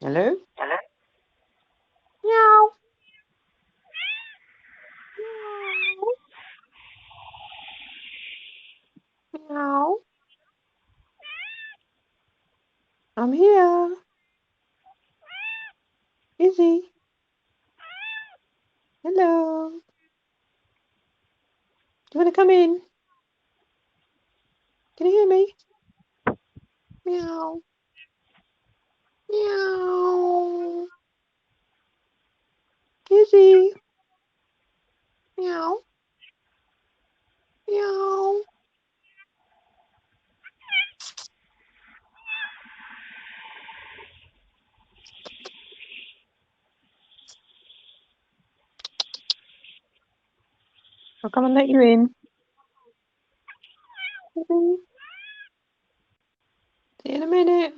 Hello? Hello? Meow. Meow. Meow. I'm here. Izzy. Hello. Do you want to come in? Can you hear me? Meow. Meow. Izzy. Meow. Meow. I'll come and let you in. Izzy. See you in a minute.